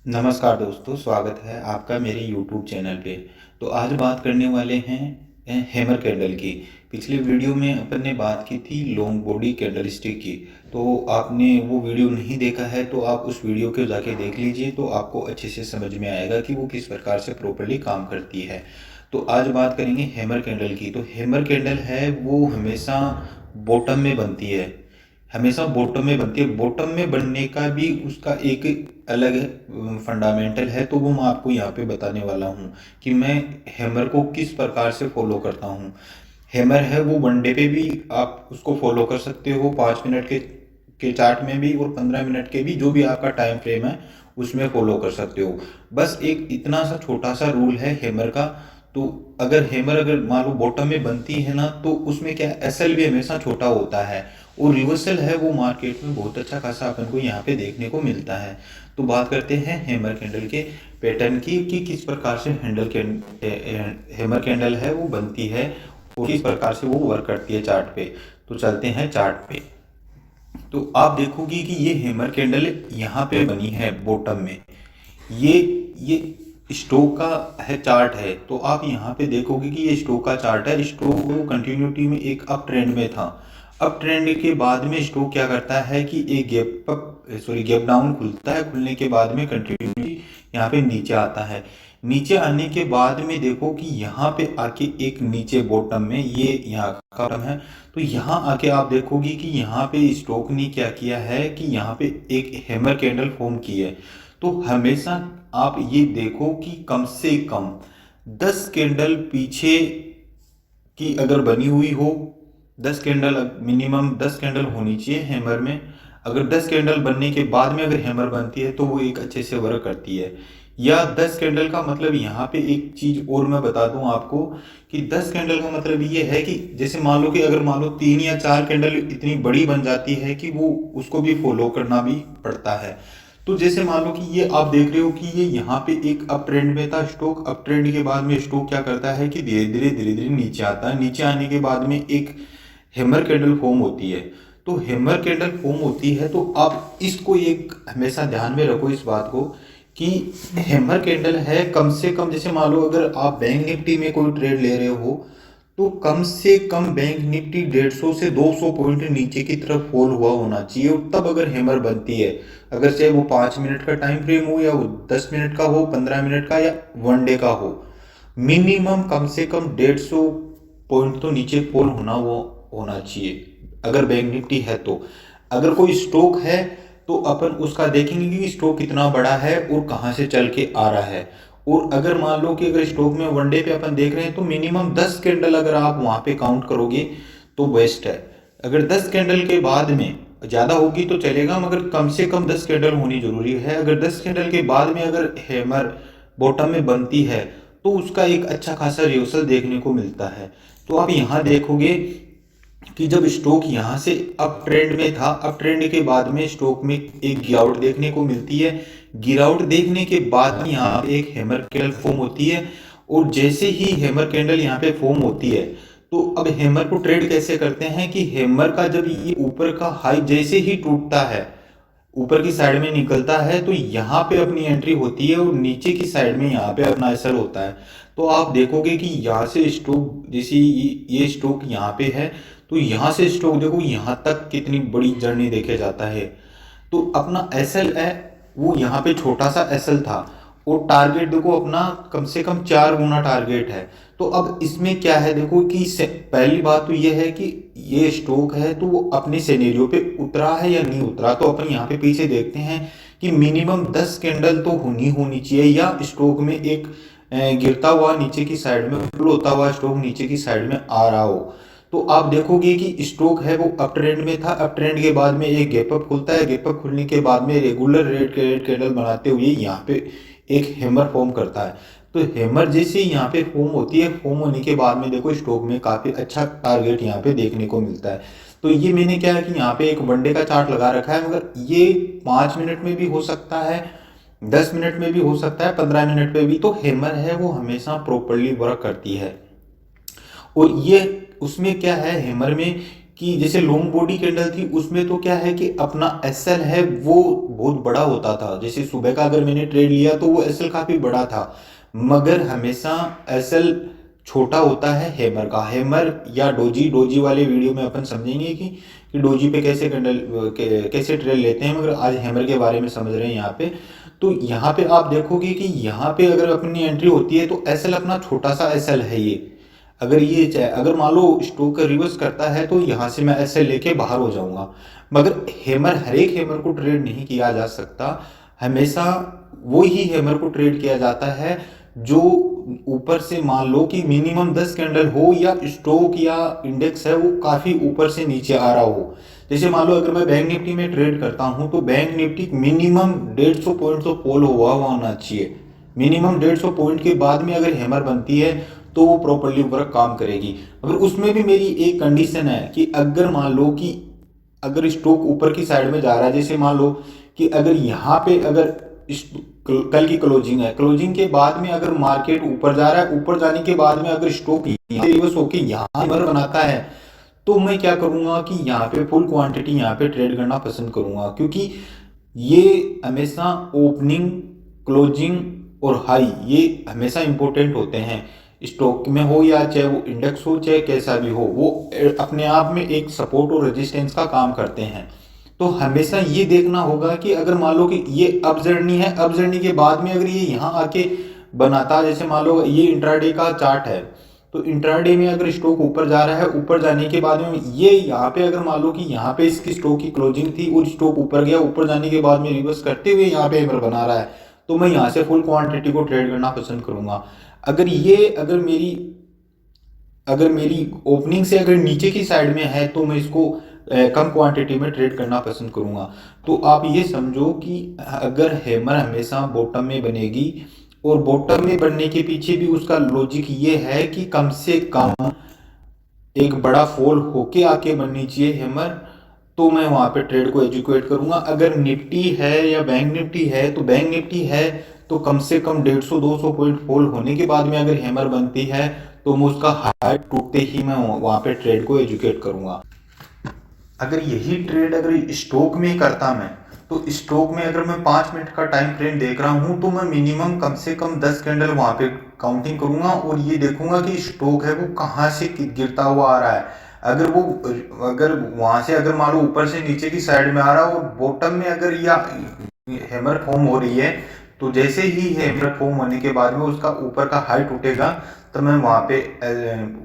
नमस्कार दोस्तों, स्वागत है आपका मेरे YouTube चैनल पे। तो आज बात करने वाले हैं हैमर कैंडल की। पिछले वीडियो में अपन ने बात की थी लॉन्ग बॉडी कैंडल स्टिक की। तो आपने वो वीडियो नहीं देखा है तो आप उस वीडियो को जाके देख लीजिए, तो आपको अच्छे से समझ में आएगा कि वो किस प्रकार से प्रॉपर्ली काम करती है। तो आज बात करेंगे हैमर कैंडल की। तो हैमर कैंडल है वो हमेशा बॉटम में बनती है, हमेशा बॉटम में बनती है। बॉटम में बनने का भी उसका एक अलग फंडामेंटल है, तो वो मैं आपको यहाँ पे बताने वाला हूँ कि मैं हैमर को किस प्रकार से फॉलो करता हूँ। हैमर है वो वनडे पे भी आप उसको फॉलो कर सकते हो, 5 मिनट के चार्ट में भी और 15 मिनट के भी, जो भी आपका टाइम फ्रेम है उसमें फॉलो कर सकते हो। बस एक इतना सा छोटा सा रूल है हैमर का। तो अगर मान लो बॉटम में बनती है ना, तो उसमें क्या एसएल भी हमेशा छोटा होता है, और रिवर्सल है वो मार्केट में बहुत अच्छा खासा अपन को यहाँ पे देखने को मिलता है। तो बात करते हैं हैमर कैंडल के पैटर्न की कि किस प्रकार से हैमर कैंडल है वो बनती है और किस प्रकार से वो वर्क करती है चार्ट पे। तो चलते हैं चार्ट पे। तो आप देखोगे कि ये हैमर कैंडल यहाँ पे बनी है बॉटम में। ये ये स्टोक का है चार्ट है। तो आप यहाँ पे देखोगे कि ये स्टोक का चार्ट है। स्टोक वो कंटिन्यूटी में एक अप ट्रेंड में था। अप ट्रेंड के बाद में स्टोक क्या करता है कि एक गैप डाउन खुलता है। खुलने के बाद में कंटिन्यूटी यहाँ पे नीचे आता है। नीचे आने के बाद में देखो कि यहाँ पे आके एक नीचे बॉटम में ये यहाँ का बॉटम है। तो यहाँ आके आप देखोगे कि यहाँ पे स्टोक ने क्या किया है कि यहाँ पे एक हैमर कैंडल फॉर्म की है। तो हमेशा आप ये देखो कि कम से कम 10 कैंडल पीछे की अगर बनी हुई हो, 10 कैंडल मिनिमम 10 कैंडल होनी चाहिए हैमर में। अगर 10 कैंडल बनने के बाद में अगर हैमर बनती है तो वो एक अच्छे से वर्क करती है। या 10 कैंडल का मतलब यहाँ पे एक चीज और मैं बता दूं आपको कि 10 कैंडल का मतलब ये है कि जैसे मान लो कि अगर मान लो 3 या 4 कैंडल इतनी बड़ी बन जाती है कि वो उसको भी फॉलो करना भी पड़ता है। तो जैसे मान लो कि ये आप देख रहे हो कि ये यहाँ पे एक अप ट्रेंड में था स्टॉक। अप ट्रेंड के बाद में स्टॉक क्या करता है कि धीरे धीरे नीचे आता है। नीचे आने के बाद में एक हैमर कैंडल फॉर्म होती है। तो हैमर कैंडल फॉर्म होती है तो आप इसको एक हमेशा ध्यान में रखो इस बात को कि हैमर कैंडल है कम से कम, जैसे मान लो अगर आप बैंक निफ्टी में कोई ट्रेड ले रहे हो तो कम से कम बैंक निफ्टी 150 से 200 पॉइंट नीचे की तरफ फॉल हुआ होना चाहिए, और तब अगर हैमर बनती है। अगर चाहे वो 5 मिनट का टाइम फ्रेम हो या वो 10 मिनट का हो, 15 मिनट का या वनडे का हो, मिनिमम कम से कम 150 पॉइंट तो नीचे फॉल वो होना चाहिए अगर बैंक निफ्टी है। तो अगर कोई स्टॉक है तो अपन उसका देखेंगे कि स्टॉक कितना बड़ा है और कहाँ से चल के आ रहा है। और अगर मान लो कि अगर स्टॉक में वनडे पे अपन देख रहे हैं तो मिनिमम 10 कैंडल अगर आप वहां पे काउंट करोगे तो बेस्ट है। अगर 10 कैंडल के बाद में ज़्यादा होगी तो चलेगा, मगर कम से कम 10 कैंडल होनी जरूरी है। अगर 10 कैंडल के बाद में अगर हैमर बॉटम में बनती है तो उसका एक अच्छा खासा रिवर्सल देखने को मिलता है। तो आप यहाँ देखोगे कि जब स्टॉक यहाँ से अप ट्रेंड में था, अप ट्रेंड के बाद में स्टॉक में एक गिरावट देखने को मिलती है। गिरावट देखने के बाद यहाँ पे एक हैमर कैंडल फॉर्म होती है। और जैसे ही हैमर कैंडल यहाँ पे फॉर्म होती है तो अब हैमर को ट्रेड कैसे करते हैं कि हैमर का जब ये ऊपर का हाई जैसे ही टूटता है, ऊपर की साइड में निकलता है, तो यहाँ पे अपनी एंट्री होती है और नीचे की साइड में यहाँ पे अपना एसएल होता है। तो आप देखोगे कि यहाँ से स्टॉक जैसे ये स्टॉक यहाँ पे है, तो यहाँ से स्टॉक देखो यहाँ तक कितनी बड़ी जर्नी देखे जाता है। तो अपना एसएल है वो यहाँ पे छोटा सा एसएल था, और टारगेट देखो अपना कम से कम 4 गुना टारगेट है। तो अब इसमें क्या है देखो कि पहली बात तो ये है कि ये स्टॉक है तो वो अपने सिनेरियो पे उतरा है या नहीं उतरा। तो अपन यहाँ पे पीछे देखते हैं कि मिनिमम 10 कैंडल तो होनी चाहिए, या स्टॉक में एक गिरता हुआ नीचे की साइड में फुल होता हुआ स्टॉक नीचे की साइड में आ रहा हो। तो आप देखोगे कि स्टॉक है वो अप ट्रेंड में था। अप ट्रेंड के बाद में एक गैप अप खुलता है। गैप अप खुलने के बाद में रेगुलर रेड कैंडल बनाते हुए यहाँ पे एक हैमर फॉर्म करता है। तो हैमर जैसे यहाँ पे फॉर्म होती है, फॉर्म होने के बाद में देखो स्टॉक में काफी अच्छा टारगेट यहाँ पे देखने को मिलता है। तो ये मैंने क्या है कि यहाँ पे एक वनडे का चार्ट लगा रखा है, मगर ये 5 मिनट में भी हो सकता है, 10 मिनट में भी हो सकता है, 15 मिनट में भी। तो हैमर है वो हमेशा प्रॉपरली वर्क करती है। और ये उसमें क्या है हैमर में कि जैसे लॉन्ग बॉडी कैंडल थी उसमें तो क्या है कि अपना एसएल है वो बहुत बड़ा होता था। जैसे सुबह का अगर मैंने ट्रेड लिया तो वो एसएल काफ़ी बड़ा था, मगर हमेशा एसएल छोटा होता है हैमर का। हैमर या डोजी, डोजी वाले वीडियो में अपन समझेंगे कि डोजी पे कैसे कैंडल कैसे ट्रेड लेते हैं, मगर आज हैमर के बारे में समझ रहे हैं यहाँ पे। तो यहाँ पे आप देखोगे कि यहाँ पे अगर अपनी एंट्री होती है तो एसएल अपना छोटा सा एसएल है ये। अगर मान लो स्टोक रिवर्स करता है तो यहाँ से मैं ऐसे लेके बाहर हो जाऊंगा, मगर हैमर, हर एक हैमर को ट्रेड नहीं किया जा सकता। हमेशा वो ही हैमर को ट्रेड किया जाता है जो ऊपर से मान लो कि मिनिमम 10 कैंडल हो या स्टॉक या इंडेक्स है वो काफी ऊपर से नीचे आ रहा हो। जैसे मान लो अगर मैं बैंक निफ्टी में ट्रेड करता हूं तो बैंक निफ्टी मिनिमम 150 पॉइंट तो फॉल हुआ होना चाहिए। मिनिमम 150 पॉइंट के बाद में अगर हैमर बनती है तो वो प्रॉपरली वर्क काम करेगी। मगर उसमें भी मेरी एक कंडीशन है कि अगर मान लो कि अगर स्टॉक ऊपर की साइड में जा रहा है, जैसे मान लो कि अगर यहाँ पे अगर कल की क्लोजिंग है, क्लोजिंग के बाद में अगर मार्केट ऊपर जा रहा है, ऊपर जाने के बाद में अगर स्टॉक रिवर्स होके यहाँ पर बनाता है तो मैं क्या करूंगा कि यहाँ पे फुल क्वांटिटी यहाँ पे ट्रेड करना पसंद करूंगा, क्योंकि ये हमेशा ओपनिंग, क्लोजिंग और हाई ये हमेशा इंपॉर्टेंट होते हैं। स्टॉक में हो या चाहे वो इंडेक्स हो चाहे कैसा भी हो, वो अपने आप में एक सपोर्ट और रेजिस्टेंस का काम करते हैं। तो हमेशा ये देखना होगा कि अगर मान लो कि ये अप जर्नी है, अप जर्नी के बाद में अगर ये यहाँ आके बनाता, जैसे मान लो ये इंट्राडे का चार्ट है, तो इंट्राडे में अगर स्टॉक ऊपर जा रहा है, ऊपर जाने के बाद में ये यहाँ पे अगर मान लो कि यहाँ पे इसकी स्टॉक की क्लोजिंग थी और स्टॉक ऊपर गया, ऊपर जाने के बाद में रिवर्स करते हुए यहाँ पे हैमर बना रहा है, तो मैं यहाँ से फुल क्वांटिटी को ट्रेड करना पसंद करूंगा। अगर मेरी ओपनिंग से अगर नीचे की साइड में है तो मैं इसको कम क्वांटिटी में ट्रेड करना पसंद करूंगा। तो आप ये समझो कि अगर हैमर हमेशा बॉटम में बनेगी और बॉटम में बनने के पीछे भी उसका लॉजिक ये है कि कम से कम एक बड़ा फॉल होके आके बननी चाहिए हैमर, तो मैं वहां पे ट्रेड को एजुकेट करूंगा। अगर निफ्टी है या बैंक निफ्टी है तो बैंक निफ्टी है तो कम से कम 150-200 पॉइंट फॉल होने के बाद में अगर हैमर बनती है तो मैं उसका हाई टूटते ही मैं वहां पे ट्रेड को एजुकेट करूंगा। अगर यही ट्रेड अगर स्टॉक में करता मैं, तो स्टॉक में अगर मैं 5 मिनट का टाइम फ्रेम देख रहा हूं तो मैं मिनिमम कम से कम 10 कैंडल वहां पे काउंटिंग करूंगा और ये देखूंगा कि स्टॉक है वो कहाँ से गिरता हुआ आ रहा है। अगर वहां से अगर मान लो ऊपर से नीचे की साइड में आ रहा है और बॉटम में अगर या हैमर फॉर्म हो रही है, तो जैसे ही हैमर फॉर्म होने के बाद में उसका ऊपर का हाई टूटेगा तो मैं वहां पे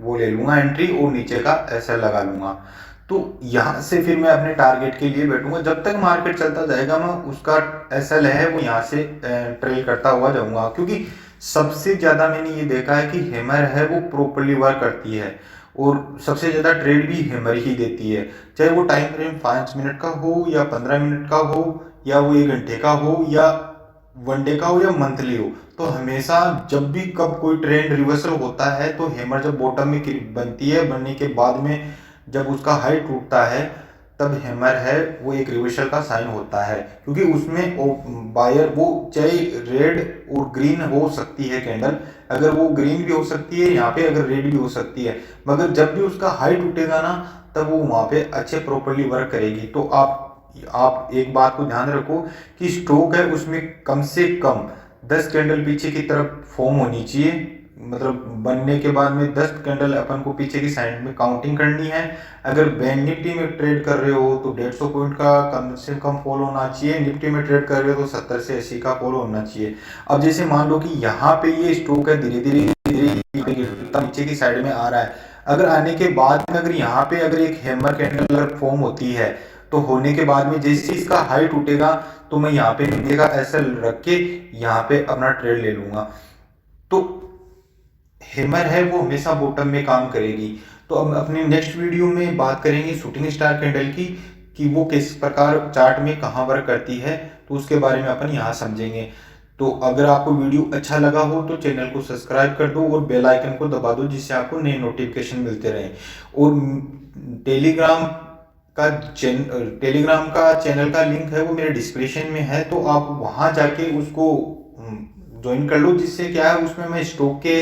वो ले लूंगा एंट्री और नीचे का एसएल लगा लूंगा। तो यहाँ से फिर मैं अपने टारगेट के लिए बैठूंगा, जब तक मार्केट चलता जाएगा मैं उसका एसएल है वो यहाँ से ट्रेल करता हुआ जाऊंगा। क्योंकि सबसे ज्यादा मैंने ये देखा है कि हैमर है वो प्रॉपरली वर्क करती है और सबसे ज्यादा ट्रेड भी हैमर ही देती है, चाहे वो टाइम फ्रेम 5 मिनट का हो या 15 मिनट का हो या वो 1 घंटे का हो या 1 डे का हो या मंथली हो। तो हमेशा जब भी कब कोई ट्रेंड रिवर्सल होता है तो हैमर जब बॉटम में बनती है, बनने के बाद में जब उसका हाई टूटता है तब हैमर है वो एक रिवर्सल का साइन होता है। क्योंकि उसमें बायर वो चाहे रेड और ग्रीन हो सकती है कैंडल, अगर वो ग्रीन भी हो सकती है यहाँ पे, अगर रेड भी हो सकती है, मगर जब भी उसका हाई टूटेगा ना तब वो वहां पे अच्छे प्रॉपरली वर्क करेगी। तो आप एक बात को ध्यान रखो कि स्टॉक है उसमें कम से कम 10 कैंडल पीछे की तरफ फॉर्म होनी चाहिए, मतलब बनने के बाद में 10 कैंडल अपन को पीछे की साइड में काउंटिंग करनी है। अगर बैंक निफ्टी में ट्रेड कर रहे हो तो 150 पॉइंट का कम से कम फॉल होना चाहिए, निफ्टी में ट्रेड कर रहे हो तो 70 से 80 का फॉल होना चाहिए। अब जैसे मान लो कि यहाँ पे ये स्टॉक है धीरे धीरे नीचे की साइड में आ रहा है, अगर आने के बाद में अगर यहाँ पे अगर एक हैमर कैंडल फॉर्म होती है तो होने के बाद में जैसे इसका हाई टूटेगा तो मैं यहाँ पे नीचे का एसएल रख के यहाँ पे अपना ट्रेड ले लूंगा। तो हैमर है वो हमेशा बॉटम में काम करेगी। तो अब अपने नेक्स्ट वीडियो में बात करेंगे शूटिंग स्टार कैंडल की कि वो किस प्रकार चार्ट में कहाँ वर्क करती है, तो उसके बारे में अपन यहाँ समझेंगे। तो अगर आपको वीडियो अच्छा लगा हो तो चैनल को सब्सक्राइब कर दो और बेल आइकन को दबा दो जिससे आपको नए नोटिफिकेशन मिलते रहें। और टेलीग्राम का चैनल का लिंक है वो मेरे डिस्क्रिप्शन में है, तो आप वहाँ जाके उसको ज्वाइन कर लो, जिससे क्या है उसमें मैं स्टॉक के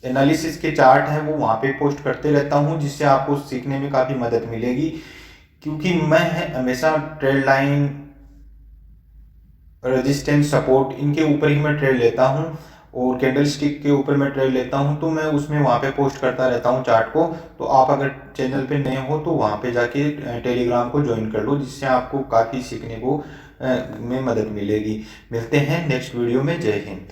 एनालिसिस के चार्ट हैं वो वहाँ पे पोस्ट करते रहता हूँ, जिससे आपको सीखने में काफ़ी मदद मिलेगी। क्योंकि मैं हमेशा ट्रेड लाइन, रेजिस्टेंस, सपोर्ट, इनके ऊपर ही मैं ट्रेड लेता हूँ और कैंडल स्टिक के ऊपर मैं ट्रेड लेता हूँ, तो मैं उसमें वहाँ पे पोस्ट करता रहता हूँ चार्ट को। तो आप अगर चैनल पे नए हो तो वहाँ पे जाके टेलीग्राम को ज्वाइन कर लो, जिससे आपको काफ़ी सीखने को में मदद मिलेगी। मिलते हैं नेक्स्ट वीडियो में। जय हिंद।